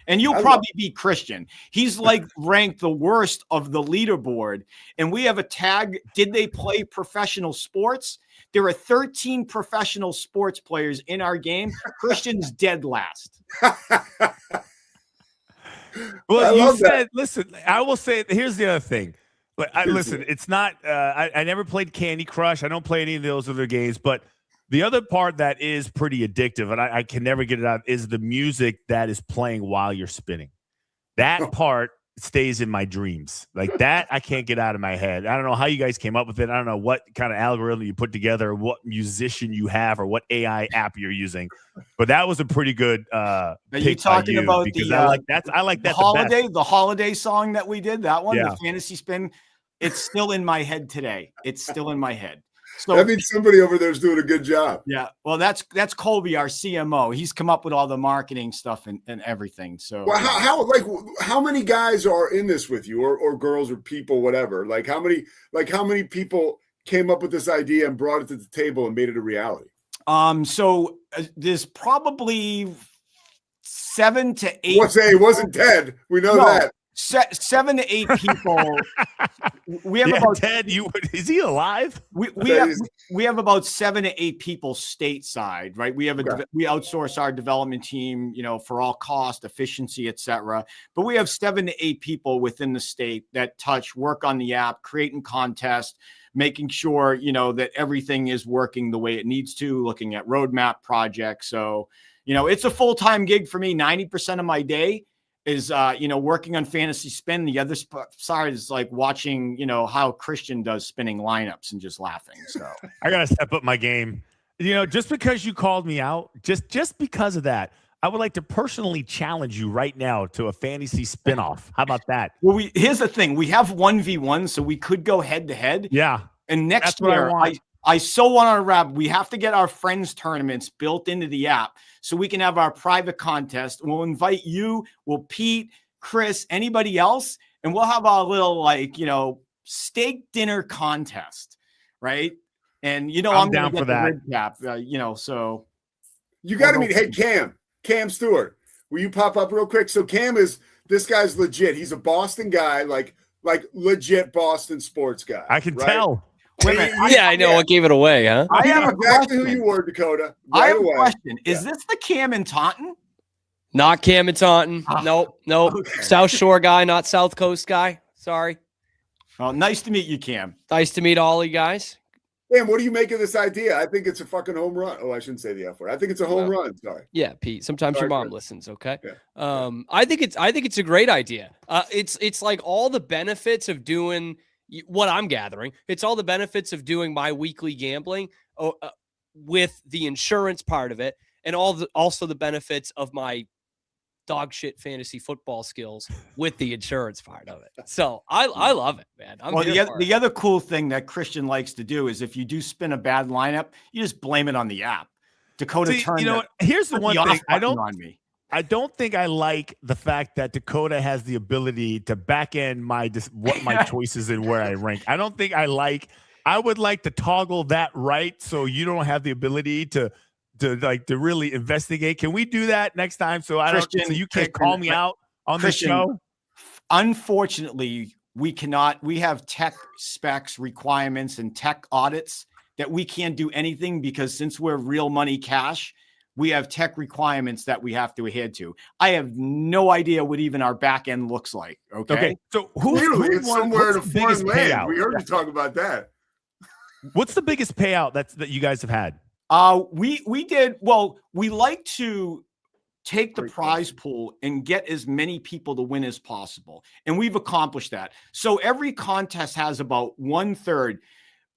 And you'll probably beat Christian. He's like ranked the worst of the leaderboard. And we have a tag. Did they play professional sports? There are 13 professional sports players in our game. Christian's dead last. Well, you said, listen, I will say, here's the other thing. Listen, it's not, I never played Candy Crush. I don't play any of those other games, but the other part that is pretty addictive, and I can never get it out, is the music that is playing while you're spinning. That part stays in my dreams. Like that, I can't get out of my head. I don't know how you guys came up with it. I don't know what kind of algorithm you put together, or what musician you have, or what AI app you're using. But that was a pretty good Are you talking about the holiday song that we did? That one, the fantasy spin. It's still in my head today. It's still in my head. So that means somebody over there is doing a good job. Yeah. Well, that's Colby, our CMO. He's come up with all the marketing stuff and everything. So how many guys are in this with you, or girls or people, whatever? How many people came up with this idea and brought it to the table and made it a reality? So there's probably 7 to 8. Let's say it wasn't Ted. We know that. 7 to 8 people. We have about Ted. Is he alive? We have about 7 to 8 people stateside, right? We have we outsource our development team, for all cost, efficiency, etc. But we have 7 to 8 people within the state that work on the app, creating contests, making sure that everything is working the way it needs to, looking at roadmap projects. So it's a full-time gig for me. 90% of my day is working on fantasy spin. The other side is like watching how Christian does spinning lineups and just laughing. So I gotta step up my game. Just because you called me out, just because of that, I would like to personally challenge you right now to a fantasy spinoff. How about that? Well, here's the thing: we have 1v1, so we could go head to head. Yeah, and next year I so want our wrap. We have to get our friends tournaments built into the app so we can have our private contest. We'll invite you, Pete, Chris, anybody else, and we'll have our little steak dinner contest, right? And I'm down for that. So you got to meet. Hey, Cam Stewart, will you pop up real quick? So this guy's legit. He's a Boston guy, like legit Boston sports guy. I can tell. Yeah, I know what gave it away, huh? I have exactly who you were, Dakota. I have a question. Is this the Cam in Taunton? Not Cam in Taunton. Nope. Okay. South Shore guy, not South Coast guy. Sorry. Well, nice to meet you, Cam. Nice to meet all you guys. Cam, what do you make of this idea? I think it's a fucking home run. Oh, I shouldn't say the F word. I think it's a home run. Sorry. Yeah, Pete. Sometimes your mom listens. Okay. Yeah. I think it's a great idea. It's like all the benefits of doing what I'm gathering. It's all the benefits of doing my weekly gambling with the insurance part of it, and also the benefits of my dog shit fantasy football skills with the insurance part of it. So I love it, man. The other cool thing that Christian likes to do is if you do spin a bad lineup, you just blame it on the app. Dakota here's the one thing I don't think I like the fact that Dakota has the ability to back end what my choices and where I rank. I don't think I would like to toggle that right so you don't have the ability to really investigate. Can we do that next time? So you can't call me out on the show. Unfortunately, we have tech specs, requirements, and tech audits that we can't do anything because since we're real money cash, we have tech requirements that we have to adhere to. I have no idea what even our back end looks like. Okay. So Clearly, it's somewhere in a biggest foreign land. payout? We heard you talk about that. What's the biggest payout that you guys have had? We like to take the prize pool and get as many people to win as possible. And we've accomplished that. So every contest has about 1/3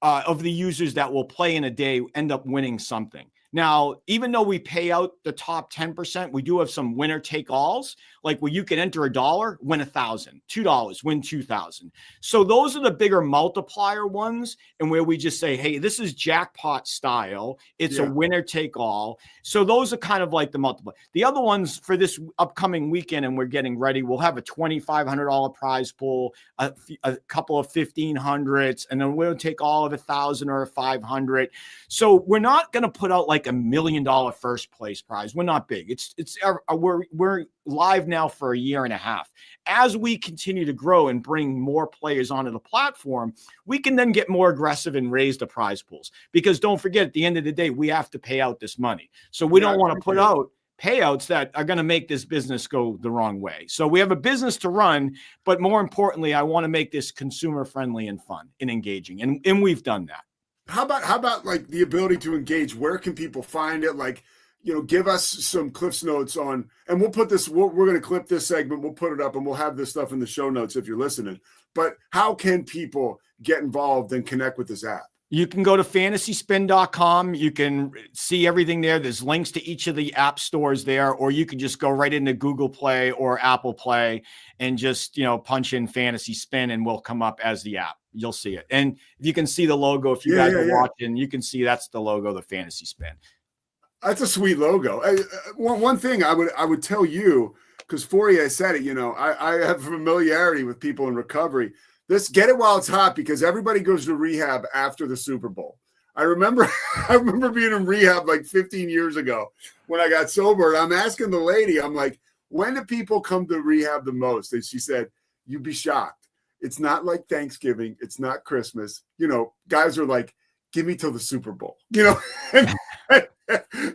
of the users that will play in a day end up winning something. Now, even though we pay out the top 10%, we do have some winner take alls, like where you can enter $1, win 1,000, $2, win 2,000. So those are the bigger multiplier ones, and where we just say, hey, this is jackpot style. It's a winner take all. So those are kind of like the multiplier. The other ones for this upcoming weekend, and we're getting ready, we'll have a $2,500 prize pool, a couple of 1,500s, and then we'll take all of 1,000 or 500. So we're not going to put out like $1 million first place prize. We're not big. We're live now for a year and a half. As we continue to grow and bring more players onto the platform, we can then get more aggressive and raise the prize pools. Because don't forget, at the end of the day, we have to pay out this money. So we don't want to put out payouts that are going to make this business go the wrong way. So we have a business to run, but more importantly, I want to make this consumer friendly and fun and engaging. And we've done that. How about like the ability to engage? Where can people find it? Like, give us some Cliff's notes on, and we'll put this, we're going to clip this segment. We'll put it up and we'll have this stuff in the show notes if you're listening. But how can people get involved and connect with this app? You can go to fantasyspin.com. You can see everything there. There's links to each of the app stores there, or you can just go right into Google Play or Apple Play and just, punch in Fantasy Spin and we'll come up as the app. You'll see it. And you can see the logo. If you guys are watching, you can see that's the logo, the Fantasy Spin. That's a sweet logo. One thing I would tell you, because Fauria said it, I have familiarity with people in recovery. Get it while it's hot, because everybody goes to rehab after the Super Bowl. I remember being in rehab like 15 years ago when I got sober. And I'm asking the lady, I'm like, when do people come to rehab the most? And she said, you'd be shocked. It's not like Thanksgiving. It's not Christmas. Guys are like, give me till the Super Bowl.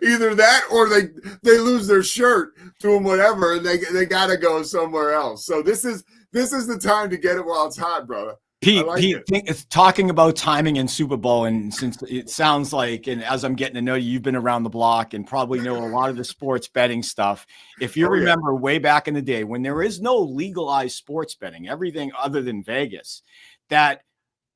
Either that or they lose their shirt, doing whatever, and they gotta go somewhere else. So this is the time to get it while it's hot, brother. Pete, it's talking about timing and Super Bowl, and since it sounds like, and as I'm getting to know you, you've been around the block and probably know a lot of the sports betting stuff. If you remember way back in the day when there is no legalized sports betting, everything other than Vegas, that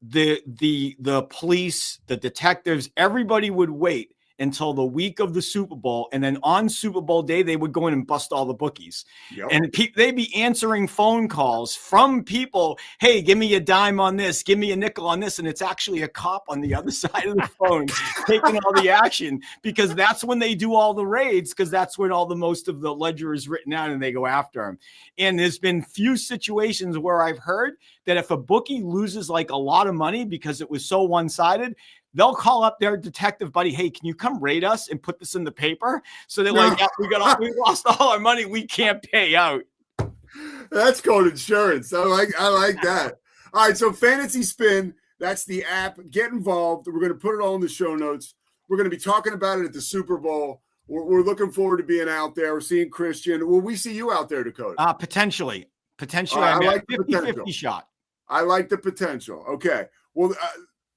the police, the detectives, everybody would wait until the week of the Super Bowl. And then on Super Bowl day, they would go in and bust all the bookies. Yep. And they'd be answering phone calls from people. Hey, give me a dime on this. Give me a nickel on this. And it's actually a cop on the other side of the phone taking all the action, because that's when they do all the raids, because that's when most of the ledger is written out and they go after them. And there's been few situations where I've heard that if a bookie loses like a lot of money because it was so one-sided, they'll call up their detective buddy. Hey, can you come raid us and put this in the paper? So they're like, yeah, we lost all our money. We can't pay out. That's called insurance. I like that. All right. So Fantasy Spin, that's the app. Get involved. We're going to put it all in the show notes. We're going to be talking about it at the Super Bowl. We're looking forward to being out there. We're seeing Christian. Will we see you out there, Dakota? Potentially. I like the 50-50 shot. I like the potential. Okay. Well,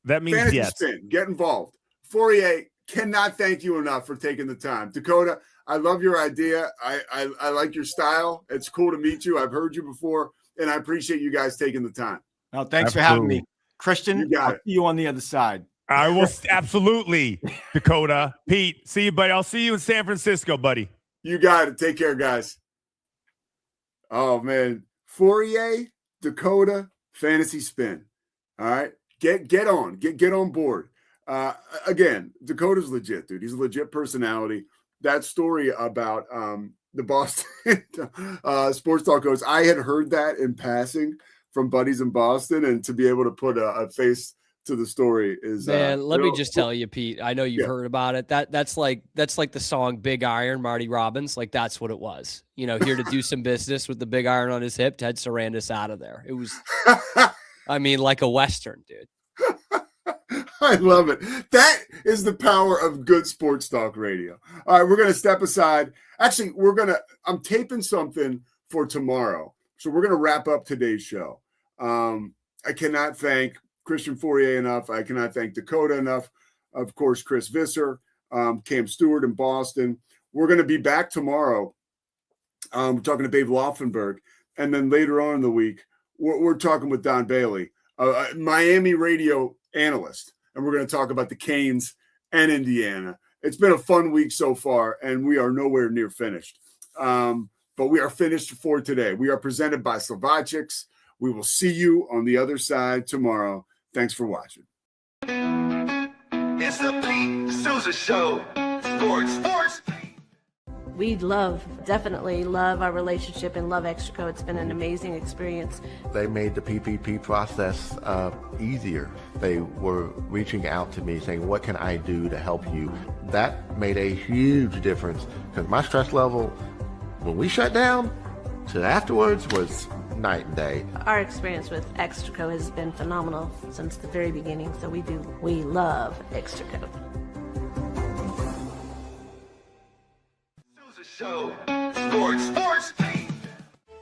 that means Fantasy yes. Spin, get involved. Fauria, cannot thank you enough for taking the time. Dakota, I love your idea. I like your style. It's cool to meet you. I've heard you before, and I appreciate you guys taking the time. No, thanks for having me. Christian, I'll see you on the other side. I will absolutely, Dakota. Pete, see you, buddy. I'll see you in San Francisco, buddy. You got it. Take care, guys. Oh, man. Fauria, Dakota, Fantasy Spin. All right. Get on board. Again, Dakota's legit, dude. He's a legit personality. That story about the Boston sports talk coach, I had heard that in passing from buddies in Boston, and to be able to put a face to the story is man. Let me just tell you, Pete. I know you've heard about it. That's like the song "Big Iron," Marty Robbins. Like that's what it was. You know, here to do some business with the big iron on his hip. Ted Sarandis out of there. It was, I mean, like a Western, dude. I love it. That is the power of good sports talk radio. All right, we're going to step aside. Actually, I'm taping something for tomorrow. So we're going to wrap up today's show. I cannot thank Christian Fauria enough. I cannot thank Dakota enough. Of course, Chris Visser, Cam Stewart in Boston. We're going to be back tomorrow. We're talking to Dave Laufenberg. And then later on in the week, we're talking with Don Bailey, a Miami radio analyst. And we're going to talk about the Canes and Indiana. It's been a fun week so far, and we are nowhere near finished. But we are finished for today. We are presented by Slovacics. We will see you on the other side tomorrow. Thanks for watching. It's the Pete Sousa Show. Sports. We definitely love our relationship and love Extraco. It's been an amazing experience. They made the PPP process easier. They were reaching out to me saying, what can I do to help you? That made a huge difference because my stress level, when we shut down, to afterwards was night and day. Our experience with Extraco has been phenomenal since the very beginning, so we love Extraco. Show. Sports.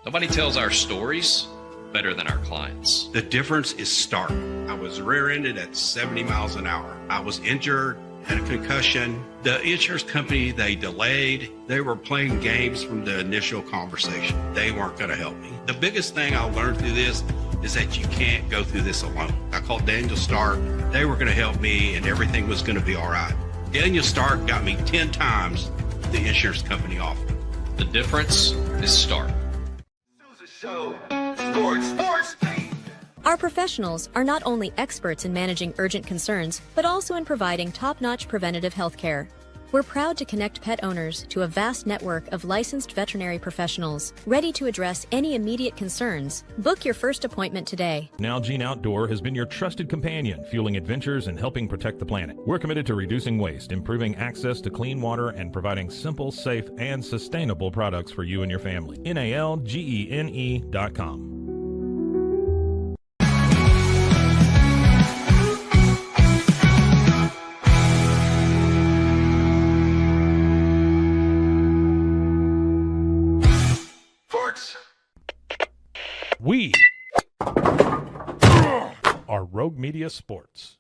Nobody tells our stories better than our clients. The difference is stark. I was rear-ended at 70 miles an hour. I was injured, had a concussion. The insurance company, they delayed. They were playing games from the initial conversation. They weren't going to help me. The biggest thing I learned through this is that you can't go through this alone. I called Daniel Stark. They were going to help me, and everything was going to be all right. Daniel Stark got me 10 times the insurance company offered. The difference is stark. Show. Sports. Our professionals are not only experts in managing urgent concerns, but also in providing top-notch preventative health care. We're proud to connect pet owners to a vast network of licensed veterinary professionals, ready to address any immediate concerns. Book your first appointment today. Nalgene Outdoor has been your trusted companion, fueling adventures and helping protect the planet. We're committed to reducing waste, improving access to clean water, and providing simple, safe, and sustainable products for you and your family. NALGENE.com. We are Rogue Media Sports.